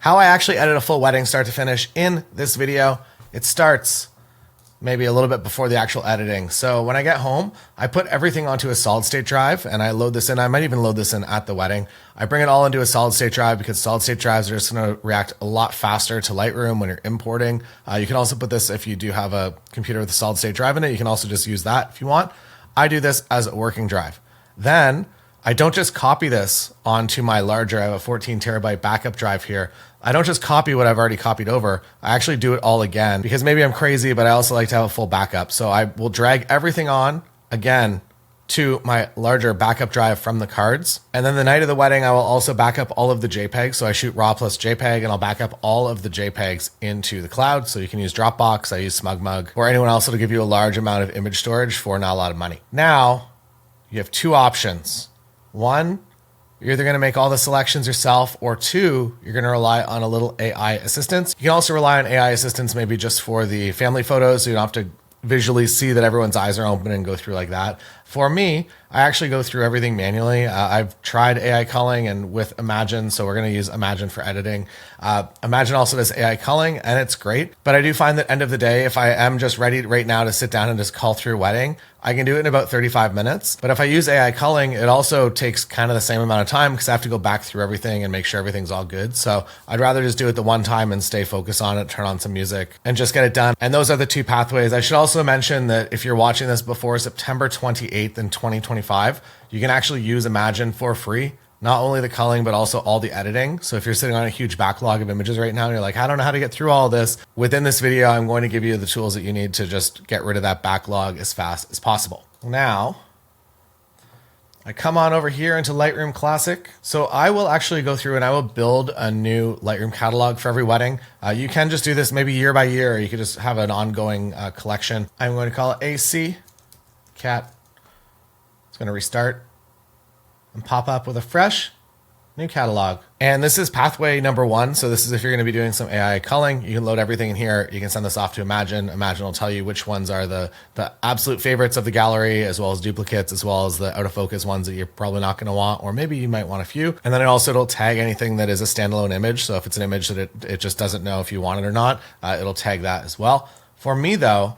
How I actually edit a full wedding start to finish in this video, it starts maybe a little bit before the actual editing. So when I get home, I put everything onto a solid state drive and I load this in. I might even load this in at the wedding. I bring it all into a solid state drive because solid state drives are just going to react a lot faster to Lightroom when you're importing. You can also put this, if you do have a computer with a solid state drive in it, you can also just use that if you want. I do this as a working drive. Then I don't just copy this onto my larger, I have a 14 terabyte backup drive here. I don't just copy what I've already copied over. I actually do it all again because maybe I'm crazy, but I also like to have a full backup. So I will drag everything on again to my larger backup drive from the cards. And then the night of the wedding, I will also back up all of the JPEGs. So I shoot RAW plus JPEG and I'll back up all of the JPEGs into the cloud. So you can use Dropbox, I use SmugMug, or anyone else that'll give you a large amount of image storage for not a lot of money. Now you have two options. One, you're either going to make all the selections yourself, or two, you're going to rely on a little AI assistance. You can also rely on AI assistance maybe just for the family photos, so you don't have to visually see that everyone's eyes are open and go through like that. For me, I actually go through everything manually. I've tried AI culling and with Imagine, so we're going to use Imagine for editing. Imagine also does AI culling, and it's great. But I do find that end of the day, if I am just ready right now to sit down and just cull through a wedding, I can do it in about 35 minutes. But if I use AI culling, it also takes kind of the same amount of time because I have to go back through everything and make sure everything's all good. So I'd rather just do it the one time and stay focused on it, turn on some music, and just get it done. And those are the two pathways. I should also mention that if you're watching this before September 28th in 2025, you can actually use Imagine for free. Not only the culling, but also all the editing. So if you're sitting on a huge backlog of images right now and you're like, I don't know how to get through all this, within this video, I'm going to give you the tools that you need to just get rid of that backlog as fast as possible. Now, I come on over here into Lightroom Classic. So I will actually go through and I will build a new Lightroom catalog for every wedding. You can just do this maybe year by year, or you could just have an ongoing collection. I'm going to call it AC Cat. It's going to restart and pop up with a fresh new catalog. And this is pathway number one. So this is if you're going to be doing some AI culling, you can load everything in here. You can send this off to Imagine. Imagine will tell you which ones are the absolute favorites of the gallery, as well as duplicates, as well as the out of focus ones that you're probably not going to want, or maybe you might want a few. And then it'll tag anything that is a standalone image. So if it's an image that it just doesn't know if you want it or not, it'll tag that as well. For me though,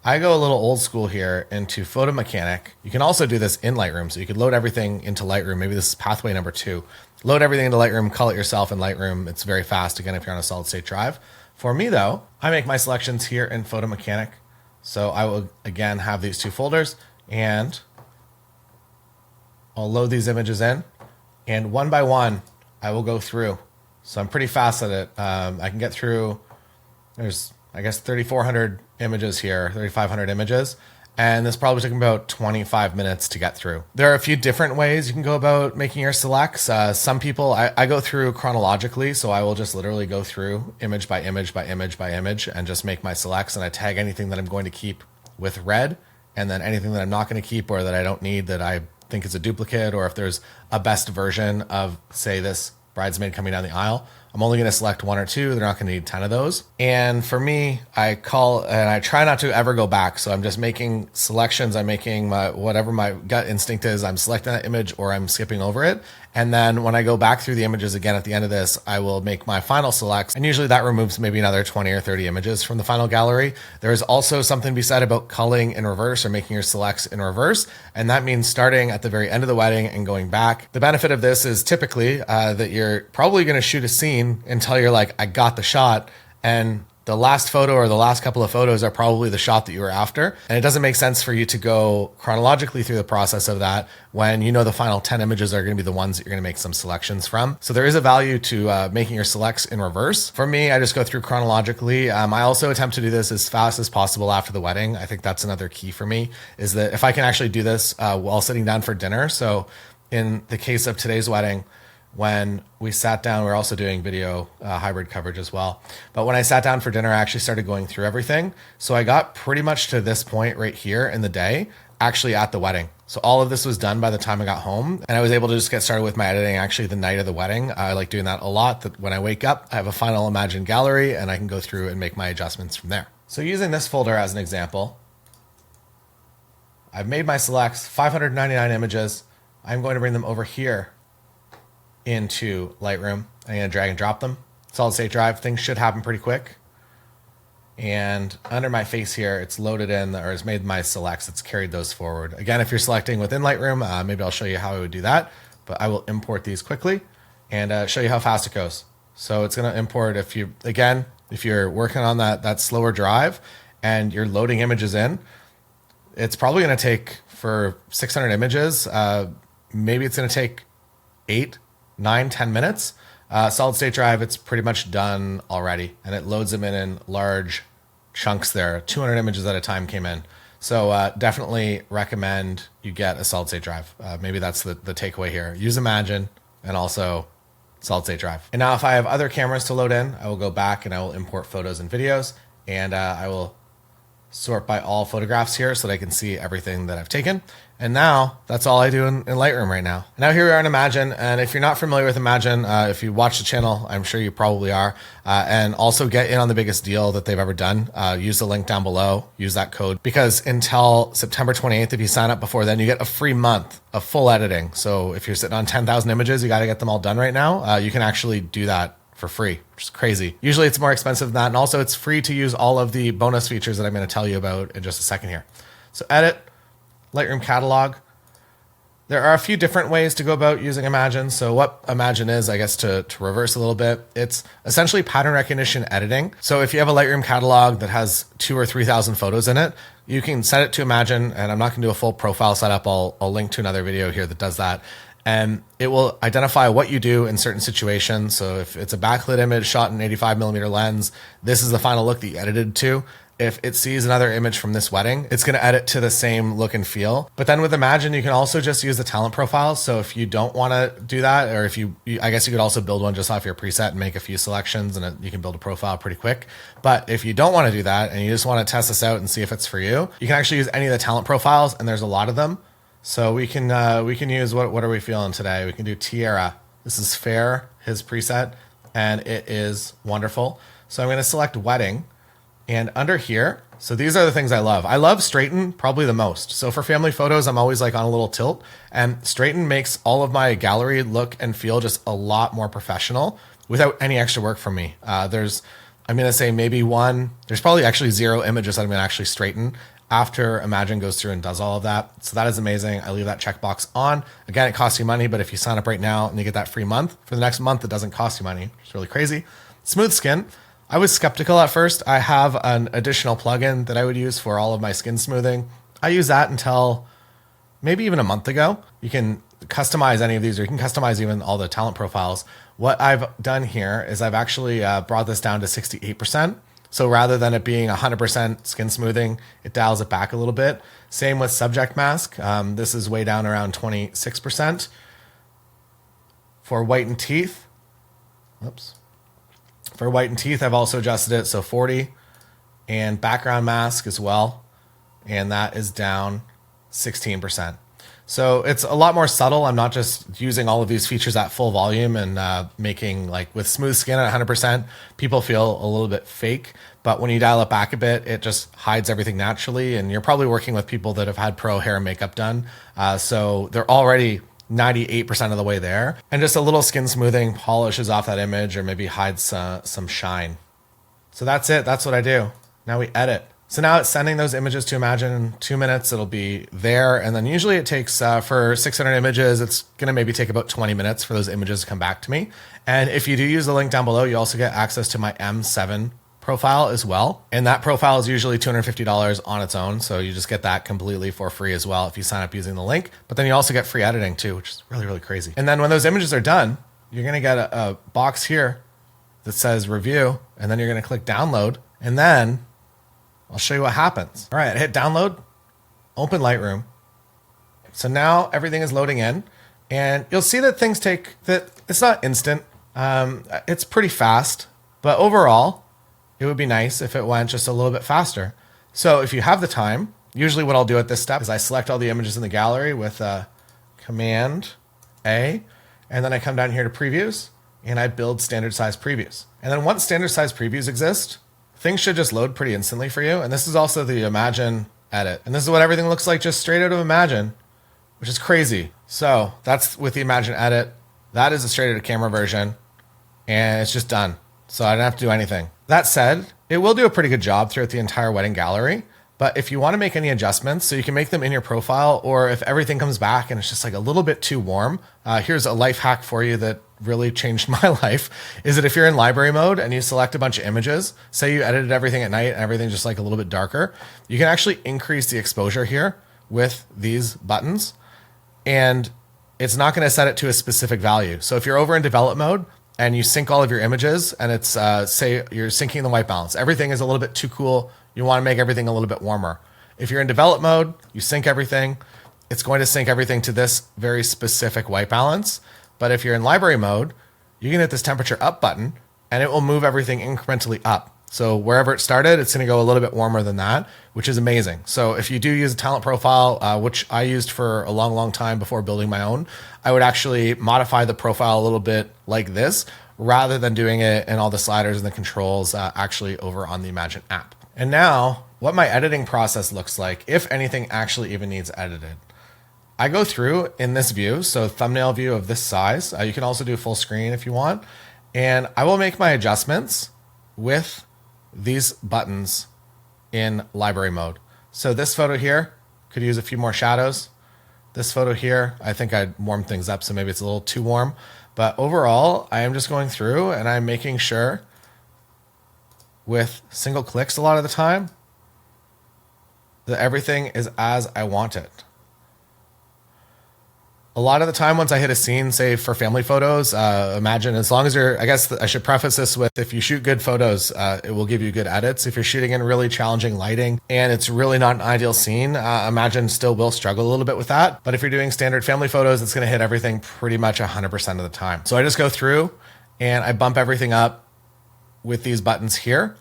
I go a little old school here into Photo Mechanic. You can also do this in Lightroom. So you could load everything into Lightroom. Maybe this is pathway number 2. Load everything into Lightroom, cull it yourself in Lightroom. It's very fast, again, if you're on a solid state drive. For me though, I make my selections here in Photo Mechanic. So I will, again, have these two folders and I'll load these images in. And one by one, I will go through. So I'm pretty fast at it. I can get through, there's, I guess, 3,400 images here, 3,500 images. And this probably took about 25 minutes to get through. There are a few different ways you can go about making your selects. Some people, I go through chronologically. So I will just literally go through image by image by image by image and just make my selects. And I tag anything that I'm going to keep with red. And then anything that I'm not going to keep or that I don't need that I think is a duplicate, or if there's a best version of, say, this bridesmaid coming down the aisle, I'm only going to select 1 or 2. They're not going to need 10 of those. And for me, I cull and I try not to ever go back. So I'm just making selections. I'm making whatever my gut instinct is. I'm selecting that image or I'm skipping over it. And then when I go back through the images again at the end of this, I will make my final selects. And usually that removes maybe another 20 or 30 images from the final gallery. There is also something to be said about culling in reverse, or making your selects in reverse. And that means starting at the very end of the wedding and going back. The benefit of this is typically that you're probably going to shoot a scene until you're like, I got the shot. And the last photo or the last couple of photos are probably the shot that you were after. And it doesn't make sense for you to go chronologically through the process of that when you know the final 10 images are going to be the ones that you're going to make some selections from. So there is a value to making your selects in reverse. For me, I just go through chronologically. I also attempt to do this as fast as possible after the wedding. I think that's another key for me, is that if I can actually do this while sitting down for dinner. So in the case of today's wedding, when we sat down, we were also doing video hybrid coverage as well. But when I sat down for dinner, I actually started going through everything. So I got pretty much to this point right here in the day, actually at the wedding. So all of this was done by the time I got home, and I was able to just get started with my editing actually the night of the wedding. I like doing that a lot. That when I wake up, I have a final Imagine gallery and I can go through and make my adjustments from there. So using this folder as an example, I've made my selects, 599 images. I'm going to bring them over here into Lightroom. I'm going to drag and drop them. Solid state drive, things should happen pretty quick. And under my face here, it's loaded in or has made my selects. It's carried those forward. Again, if you're selecting within Lightroom, maybe I'll show you how I would do that, but I will import these quickly and show you how fast it goes. So it's going to import if you're working on that slower drive and you're loading images in, it's probably going to take for 600 images. Maybe it's going to take 8, 9, 10 minutes. Solid state drive, it's pretty much done already, and it loads them in large chunks there. 200 images at a time came in. So definitely recommend you get a solid state drive. Maybe that's the takeaway here. Use Imagine and also solid state drive. And now if I have other cameras to load in, I will go back and I will import photos and videos, and I will sort by all photographs here so that I can see everything that I've taken. And now that's all I do in Lightroom right now. Now here we are in Imagine. And if you're not familiar with Imagine, if you watch the channel, I'm sure you probably are. And also get in on the biggest deal that they've ever done. Use the link down below, use that code, because until September 28th, if you sign up before then, you get a free month of full editing. So if you're sitting on 10,000 images, you got to get them all done right now. You can actually do that for free, which is crazy. Usually it's more expensive than that. And also it's free to use all of the bonus features that I'm going to tell you about in just a second here. So edit, Lightroom catalog. There are a few different ways to go about using Imagine. So what Imagine is, I guess to reverse a little bit, it's essentially pattern recognition editing. So if you have a Lightroom catalog that has 2,000 or 3,000 photos in it, you can set it to Imagine, and I'm not going to do a full profile setup. I'll link to another video here that does that. And it will identify what you do in certain situations. So if it's a backlit image shot in 85mm lens, this is the final look that you edited to. If it sees another image from this wedding, it's going to edit to the same look and feel. But then with Imagine, you can also just use the talent profiles. So if you don't want to do that, or if I guess you could also build one just off your preset and make a few selections, and you can build a profile pretty quick. But if you don't want to do that and you just want to test this out and see if it's for you, you can actually use any of the talent profiles, and there's a lot of them. So we can use, what are we feeling today? We can do Tierra. This is Fair, his preset, and it is wonderful. So I'm going to select wedding, and under here, so these are the things I love. I love straighten probably the most. So for family photos, I'm always like on a little tilt, and straighten makes all of my gallery look and feel just a lot more professional without any extra work from me. I'm going to say maybe there's probably actually 0 images that I'm going to actually straighten after Imagine goes through and does all of that. So that is amazing. I leave that checkbox on. Again, it costs you money, but if you sign up right now and you get that free month, for the next month, it doesn't cost you money. It's really crazy. Smooth skin. I was skeptical at first. I have an additional plugin that I would use for all of my skin smoothing. I use that until maybe even a month ago. You can customize any of these, or you can customize even all the talent profiles. What I've done here is I've actually brought this down to 68%. So rather than it being 100% skin smoothing, it dials it back a little bit. Same with subject mask. This is way down around 26%. For whitened teeth, I've also adjusted it, so 40. And background mask as well. And that is down 16%. So it's a lot more subtle. I'm not just using all of these features at full volume and making, like with smooth skin at 100%, people feel a little bit fake. But when you dial it back a bit, it just hides everything naturally. And you're probably working with people that have had pro hair and makeup done. So they're already 98% of the way there. And just a little skin smoothing polishes off that image or maybe hides some shine. So that's it. That's what I do. Now we edit. So now it's sending those images to Imagine in 2 minutes. It'll be there. And then usually it takes, for 600 images, it's going to maybe take about 20 minutes for those images to come back to me. And if you do use the link down below, you also get access to my M7 profile as well. And that profile is usually $250 on its own. So you just get that completely for free as well if you sign up using the link. But then you also get free editing too, which is really, really crazy. And then when those images are done, you're going to get a box here that says review. And then you're going to click download. And then I'll show you what happens. All right, hit download, open Lightroom. So now everything is loading in, and you'll see that it's not instant. It's pretty fast, but overall, it would be nice if it went just a little bit faster. So if you have the time, usually what I'll do at this step is I select all the images in the gallery with Command A, and then I come down here to previews, and I build standard size previews. And then once standard size previews exist, things should just load pretty instantly for you. And this is also the Imagine edit. And this is what everything looks like just straight out of Imagine, which is crazy. So that's with the Imagine edit. That is a straight out of camera version, and it's just done. So I don't have to do anything. That said, it will do a pretty good job throughout the entire wedding gallery. But if you want to make any adjustments, so you can make them in your profile, or if everything comes back and it's just like a little bit too warm, here's a life hack for you that really changed my life, is that if you're in library mode and you select a bunch of images, say you edited everything at night and everything's just like a little bit darker, you can actually increase the exposure here with these buttons, and it's not going to set it to a specific value. So if you're over in develop mode and you sync all of your images, and it's say you're syncing the white balance, everything is a little bit too cool, you want to make everything a little bit warmer. If you're in develop mode, you sync everything, it's going to sync everything to this very specific white balance. But if you're in library mode, you can hit this temperature up button and it will move everything incrementally up. So wherever it started, it's going to go a little bit warmer than that, which is amazing. So if you do use a talent profile, which I used for a long, long time before building my own, I would actually modify the profile a little bit like this, rather than doing it in all the sliders and the controls actually over on the Imagine app. And now what my editing process looks like, if anything actually even needs edited. I go through in this view, so thumbnail view of this size. You can also do full screen if you want. And I will make my adjustments with these buttons in library mode. So this photo here could use a few more shadows. This photo here, I think I'd warm things up, so maybe it's a little too warm. But overall, I am just going through and I'm making sure with single clicks a lot of the time that everything is as I want it. A lot of the time, once I hit a scene, say for family photos, imagine as long as you're, I guess I should preface this with, if you shoot good photos, it will give you good edits. If you're shooting in really challenging lighting and it's really not an ideal scene, Imagine still will struggle a little bit with that. But if you're doing standard family photos, it's going to hit everything pretty much 100% of the time. So I just go through and I bump everything up with these buttons here,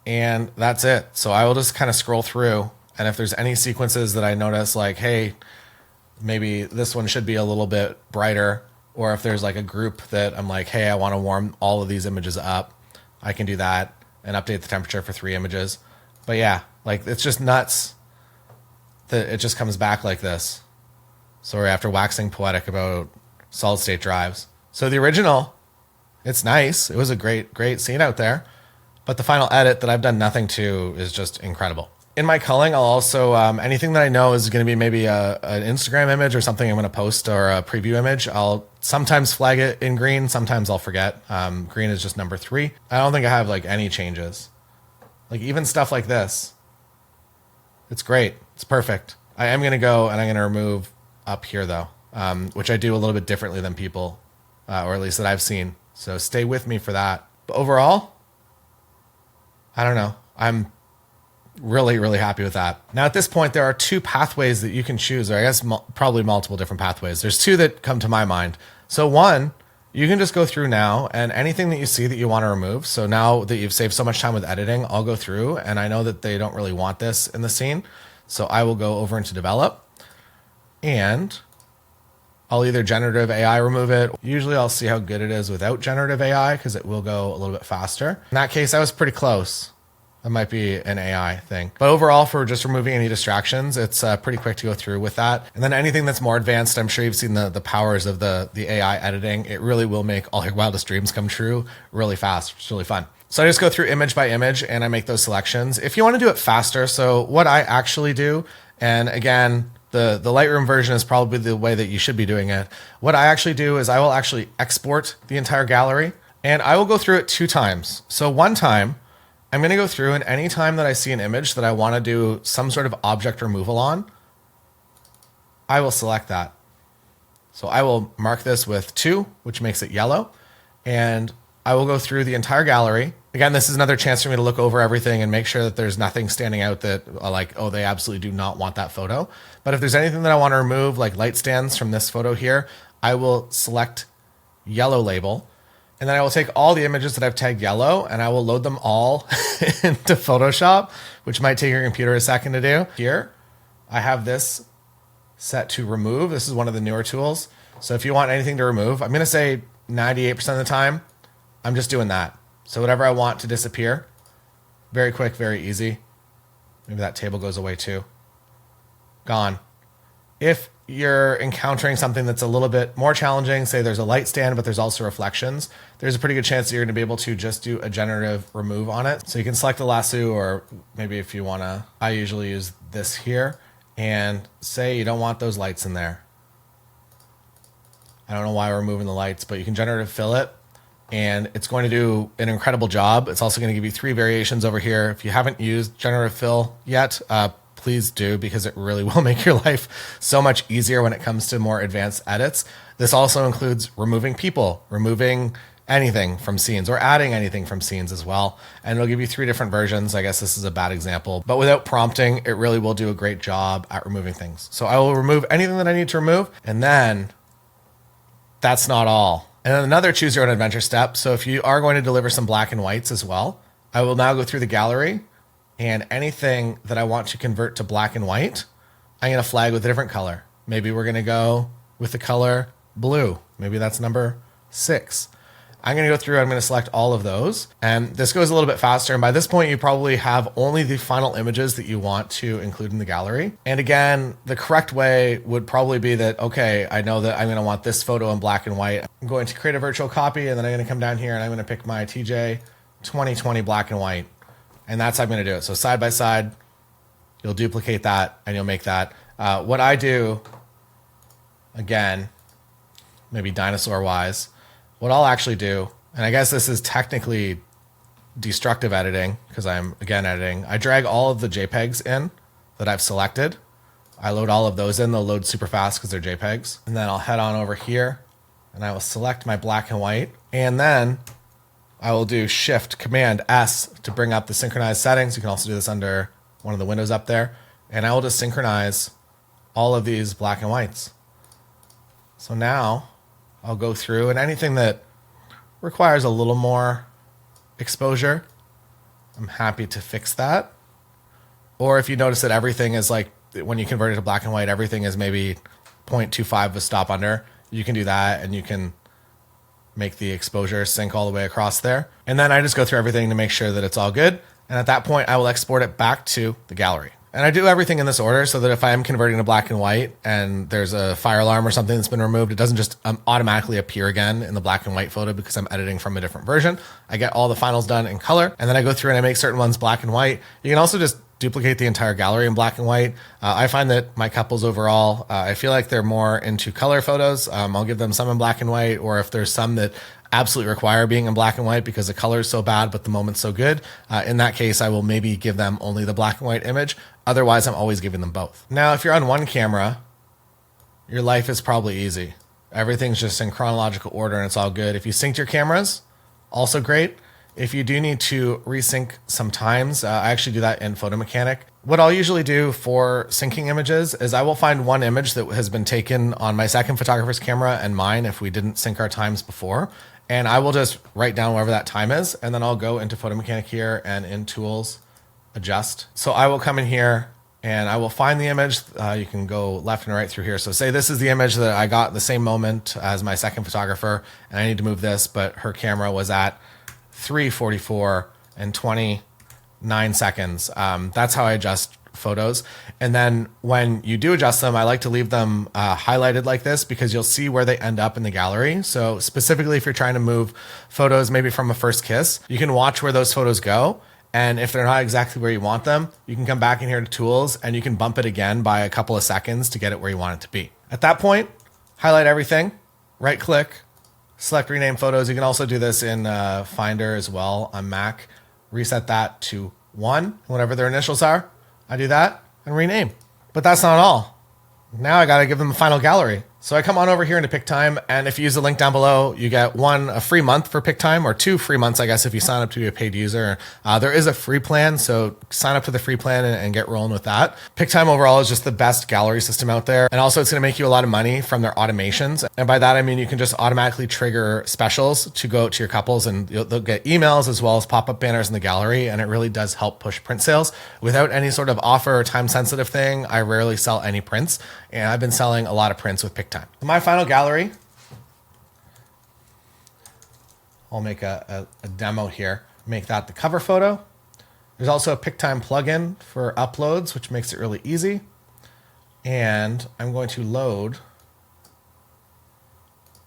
and that's it. So I will just kind of scroll through, and if there's any sequences that I notice, like, hey, maybe this one should be a little bit brighter, or if there's like a group that I'm like, hey, I want to warm all of these images up, I can do that and update the temperature for 3 images. But yeah, like it's just nuts that it just comes back like this. Sorry, after waxing poetic about solid state drives. So the original, it's nice. It was a great scene out there, but the final edit that I've done nothing to is just incredible. In my culling, I'll also, anything that I know is going to be maybe an Instagram image or something I'm going to post, or a preview image, I'll sometimes flag it in green. Sometimes I'll forget. Green is just number 3. I don't think I have like any changes. Like even stuff like this. It's great. It's perfect. I am going to go and I'm going to remove up here though, which I do a little bit differently than people, or at least that I've seen. So stay with me for that. But overall, I don't know. I'm really happy with that. Now at this point, there are 2 pathways that you can choose, or I guess probably multiple different pathways. There's 2 that come to my mind. So one, you can just go through now and anything that you see that you want to remove. So now that you've saved so much time with editing, I'll go through, and I know that they don't really want this in the scene. So I will go over into develop and I'll either generative AI remove it. Usually I'll see how good it is without generative AI, because it will go a little bit faster. In that case, I was pretty close. That might be an AI thing. But overall, for just removing any distractions, it's pretty quick to go through with that. And then anything that's more advanced, I'm sure you've seen the powers of the AI editing. It really will make all your wildest dreams come true really fast. It's really fun. So I just go through image by image and I make those selections. If you want to do it faster, so what I actually do, and again, the Lightroom version is probably the way that you should be doing it. What I actually do is I will actually export the entire gallery, and I will go through it 2 times. So one time, I'm going to go through, and any time that I see an image that I want to do some sort of object removal on, I will select that. So I will mark this with 2, which makes it yellow, and I will go through the entire gallery. Again, this is another chance for me to look over everything and make sure that there's nothing standing out that like, oh, they absolutely do not want that photo. But if there's anything that I want to remove, like light stands from this photo here, I will select yellow label. And then I will take all the images that I've tagged yellow and I will load them all into Photoshop, which might take your computer a second to do. Here, I have this set to remove. This is one of the newer tools. So if you want anything to remove, I'm going to say 98% of the time, I'm just doing that. So whatever I want to disappear, very quick, very easy. Maybe that table goes away too. Gone. If you're encountering something that's a little bit more challenging, say there's a light stand, but there's also reflections, there's a pretty good chance that you're going to be able to just do a generative remove on it. So you can select the lasso, or maybe if you want to, I usually use this here, and say you don't want those lights in there. I don't know why we're removing the lights, but you can generative fill it, and it's going to do an incredible job. It's also going to give you 3 variations over here. If you haven't used generative fill yet, please do, because it really will make your life so much easier when it comes to more advanced edits. This also includes removing people, removing anything from scenes, or adding anything from scenes as well. And it'll give you 3 different versions. I guess this is a bad example, but without prompting, it really will do a great job at removing things. So I will remove anything that I need to remove, and then that's not all. And then another choose your own adventure step. So if you are going to deliver some black and whites as well, I will now go through the gallery, and anything that I want to convert to black and white, I'm going to flag with a different color. Maybe we're going to go with the color blue. Maybe that's number 6. I'm going to go through, I'm going to select all of those, and this goes a little bit faster. And by this point, you probably have only the final images that you want to include in the gallery. And again, the correct way would probably be that, okay, I know that I'm going to want this photo in black and white. I'm going to create a virtual copy, and then I'm going to come down here and I'm going to pick my TJ 2020 black and white. And that's how I'm going to do it. So side by side, you'll duplicate that and you'll make that. What I do, again, maybe dinosaur wise, what I'll actually do, and I guess this is technically destructive editing because I'm again editing. I drag all of the JPEGs in that I've selected. I load all of those in. They'll load super fast because they're JPEGs. And then I'll head on over here and I will select my black and white. And then I will do Shift Command S to bring up the synchronized settings. You can also do this under one of the windows up there. And I will just synchronize all of these black and whites. So now I'll go through, and anything that requires a little more exposure, I'm happy to fix that. Or if you notice that everything is like, when you convert it to black and white, everything is maybe 0.25 with stop under, you can do that, and you can make the exposure sync all the way across there. And then I just go through everything to make sure that it's all good. And at that point, I will export it back to the gallery. And I do everything in this order so that if I am converting to black and white and there's a fire alarm or something that's been removed, it doesn't just automatically appear again in the black and white photo because I'm editing from a different version. I get all the finals done in color, and then I go through and I make certain ones black and white. You can also just duplicate the entire gallery in black and white. I find that my couples overall, I feel like they're more into color photos. I'll give them some in black and white, or if there's some that absolutely require being in black and white because the color is so bad but the moment's so good, in that case I will maybe give them only the black and white image. Otherwise, I'm always giving them both. Now, if you're on one camera, your life is probably easy. Everything's just in chronological order and it's all good. If you synced your cameras, also great. If you do need to resync sometimes, I actually do that in Photo Mechanic. What I'll usually do for syncing images is I will find one image that has been taken on my second photographer's camera and mine if we didn't sync our times before. And I will just write down whatever that time is, and then I'll go into Photo Mechanic here and in Tools, Adjust. So I will come in here and I will find the image. You can go left and right through here. So say this is the image that I got the same moment as my second photographer, and I need to move this, but her camera was at 3:44 and 29 seconds. That's how I adjust photos. And then when you do adjust them, I like to leave them highlighted like this because you'll see where they end up in the gallery. So specifically, if you're trying to move photos, maybe from a first kiss, you can watch where those photos go. And if they're not exactly where you want them, you can come back in here to Tools and you can bump it again by a couple of seconds to get it where you want it to be. At that point, highlight everything, right click, select rename photos. You can also do this in Finder as well on Mac. Reset that to 1, whatever their initials are. I do that and rename. But that's not all. Now I got to give them a final gallery. So I come on over here into Picktime, and if you use the link down below, you get 1, a free month for Picktime, or 2 free months, I guess, if you sign up to be a paid user. There is a free plan, so sign up to the free plan and get rolling with that. Picktime overall is just the best gallery system out there. And also it's going to make you a lot of money from their automations. And by that, I mean, you can just automatically trigger specials to go to your couples, and they'll get emails as well as pop-up banners in the gallery. And it really does help push print sales. Without any sort of offer or time sensitive thing, I rarely sell any prints. And I've been selling a lot of prints with Picktime. My final gallery, I'll make a demo here, make that the cover photo. There's also a Picktime plugin for uploads, which makes it really easy. and I'm going to load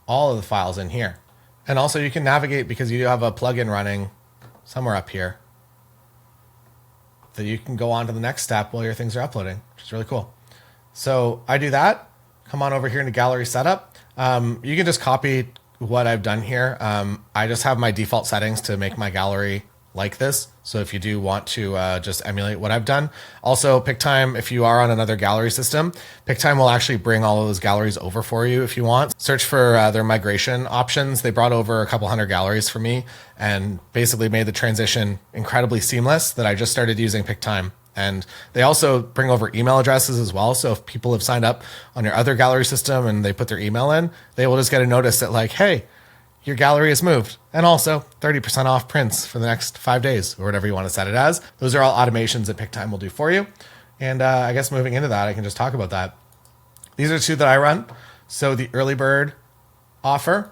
all of the files in here. And also you can navigate because you do have a plugin running somewhere up here that you can go on to the next step while your things are uploading, which is really cool. So I do that, come on over here into gallery setup. You can just copy what I've done here. I just have my default settings to make my gallery like this. So if you do want to just emulate what I've done. Also, Picktime, if you are on another gallery system, Picktime will actually bring all of those galleries over for you if you want. Search for their migration options. They brought over a couple hundred galleries for me and basically made the transition incredibly seamless that I just started using Picktime. And they also bring over email addresses as well. So if people have signed up on your other gallery system and they put their email in, they will just get a notice that like, hey, your gallery is moved. And also 30% off prints for the next 5 days or whatever you want to set it as. Those are all automations that Picktime will do for you. And I guess moving into that, I can just talk about that. These are two that I run. So the early bird offer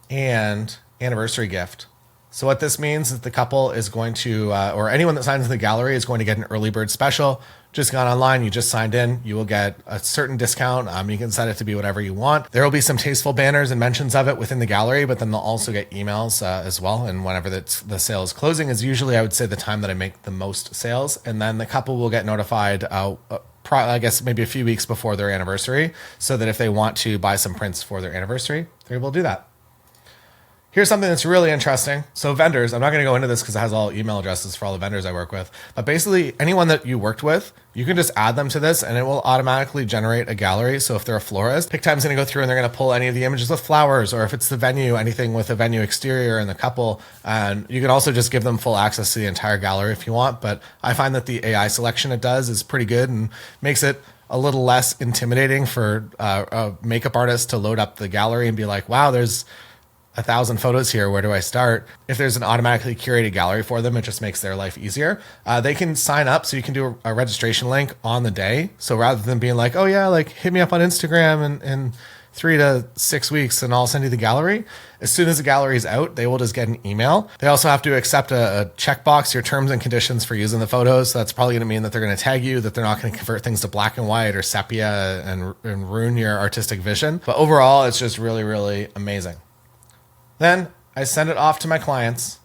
and anniversary gift. So what this means is the couple is going to, or anyone that signs in the gallery is going to get an early bird special. Just gone online, you just signed in, you will get a certain discount. You can set it to be whatever you want. There will be some tasteful banners and mentions of it within the gallery, but then they'll also get emails as well. And whenever the sale is closing is usually, I would say, the time that I make the most sales. And then the couple will get notified, I guess maybe a few weeks before their anniversary, so that if they want to buy some prints for their anniversary, they're able to do that. Here's something that's really interesting. So vendors, I'm not going to go into this because it has all email addresses for all the vendors I work with. But basically, anyone that you worked with, you can just add them to this and it will automatically generate a gallery. So if they're a florist, Picktime's going to go through and they're going to pull any of the images with flowers, or if it's the venue, anything with a venue exterior and the couple. And you can also just give them full access to the entire gallery if you want. But I find that the AI selection it does is pretty good and makes it a little less intimidating for a makeup artist to load up the gallery and be like, wow, there's 1,000 photos here. Where do I start? If there's an automatically curated gallery for them, it just makes their life easier. They can sign up, so you can do a registration link on the day. So rather than being like, oh yeah, like hit me up on Instagram in 3 to 6 weeks and I'll send you the gallery. As soon as the gallery is out, they will just get an email. They also have to accept a checkbox, your terms and conditions for using the photos. So that's probably going to mean that they're going to tag you, that they're not going to convert things to black and white or sepia and ruin your artistic vision. But overall, it's just really, really amazing. Then I send it off to my clients,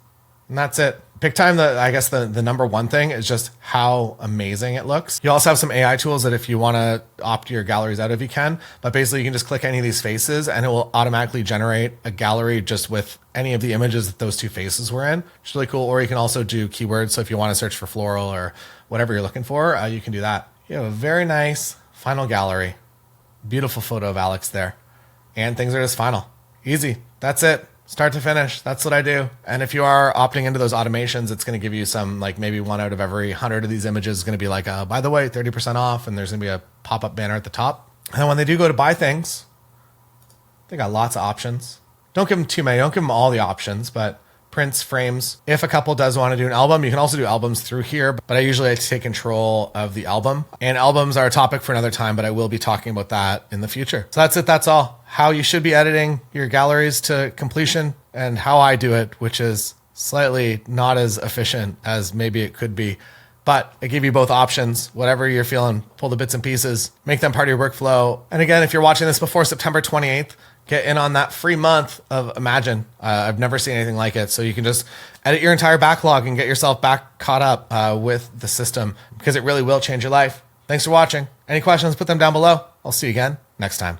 and that's it. Picktime, I guess the number one thing is just how amazing it looks. You also have some AI tools that if you want to opt your galleries out of, you can. But basically, you can just click any of these faces, and it will automatically generate a gallery just with any of the images that those two faces were in, which is really cool. Or you can also do keywords. So if you want to search for floral or whatever you're looking for, you can do that. You have a very nice final gallery. Beautiful photo of Alex there. And things are just final. Easy. That's it. Start to finish. That's what I do. And if you are opting into those automations, it's going to give you some, like maybe 1 out of every 100 of these images is going to be like, by the way, 30% off. And there's going to be a pop-up banner at the top. And when they do go to buy things, they got lots of options. Don't give them too many. Don't give them all the options, but prints, frames. If a couple does want to do an album, you can also do albums through here, but I usually like to take control of the album. And albums are a topic for another time, but I will be talking about that in the future. So that's it. That's all. How you should be editing your galleries to completion and how I do it, which is slightly not as efficient as maybe it could be. But I give you both options, whatever you're feeling, pull the bits and pieces, make them part of your workflow. And again, if you're watching this before September 28th, get in on that free month of Imagine. I've never seen anything like it. So you can just edit your entire backlog and get yourself back caught up with the system because it really will change your life. Thanks for watching. Any questions, put them down below. I'll see you again next time.